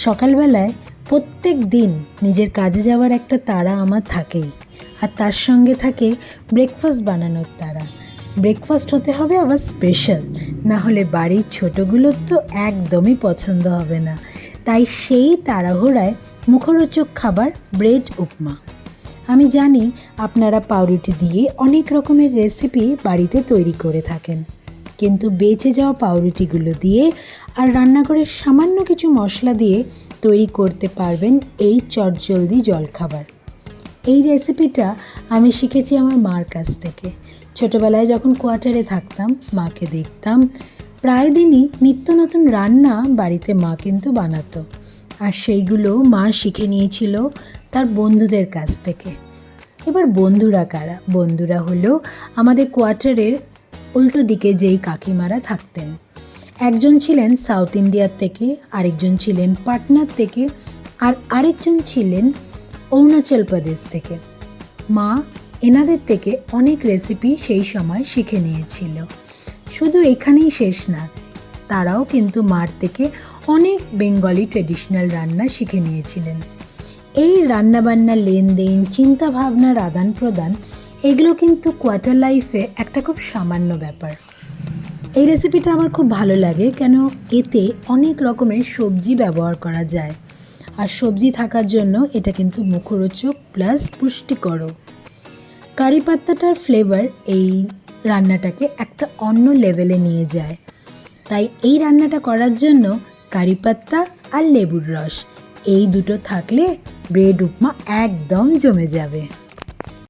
সকালবেলায় প্রত্যেক দিন নিজের কাজে যাওয়ার একটা তাড়া আমার থাকেই, আর তার সঙ্গে থাকে ব্রেকফাস্ট বানানোর তাড়া। ব্রেকফাস্ট হতে হবে আবার স্পেশাল, না হলে বাড়ির ছোটোগুলোর তো একদমই পছন্দ হবে না। তাই সেই তাড়াহুড়ায় মুখরোচক খাবার ব্রেড উপমা। আমি জানি আপনারা পাউরুটি দিয়ে অনেক রকমের রেসিপি বাড়িতে তৈরি করে থাকেন, কিন্তু বেঁচে যাওয়া পাউরুটিগুলো দিয়ে আর রান্নাঘরের সামান্য কিছু মশলা দিয়ে তৈরি করতে পারবেন এই চটজলদি জলখাবার। এই রেসিপিটা আমি শিখেছি আমার মার কাছ থেকে। ছোটোবেলায় যখন কোয়ার্টারে থাকতাম, মাকে দেখতাম প্রায় দিনই নিত্য নতুন রান্না বাড়িতে মা কিন্তু বানাতো, আর সেইগুলো মা শিখে নিয়েছিল তার বন্ধুদের কাছ থেকে। এবার বন্ধুরা কারা? বন্ধুরা হলো আমাদের কোয়ার্টারের উল্টো দিকে যেই কাকিমারা থাকতেন। একজন ছিলেন সাউথ ইন্ডিয়ার থেকে, আরেকজন ছিলেন পাটনার থেকে, আর আরেকজন ছিলেন অরুণাচল প্রদেশ থেকে। মা এনাদের থেকে অনেক রেসিপি সেই সময় শিখে নিয়েছিল। শুধু এখানেই শেষ না, তারাও কিন্তু মার থেকে অনেক বেঙ্গলি ট্রেডিশনাল রান্না শিখে নিয়েছিলেন। এই রান্নাবান্না, লেনদেন, চিন্তাভাবনার আদান প্রদান, এগুলো কিন্তু কোয়ার্টার লাইফে একটা খুব সামান্য ব্যাপার। এই রেসিপিটা আমার খুব ভালো লাগে, কেন এতে অনেক রকমের সবজি ব্যবহার করা যায়, আর সবজি থাকার জন্য এটা কিন্তু মুখরোচক প্লাস পুষ্টিকরও। কারি পাত্তাটার ফ্লেভার এই রান্নাটাকে একটা অন্য লেভেলে নিয়ে যায়। তাই এই রান্নাটা করার জন্য কারি পাত্তা আর লেবুর রস, এই দুটো থাকলে ব্রেড উপমা একদম জমে যাবে।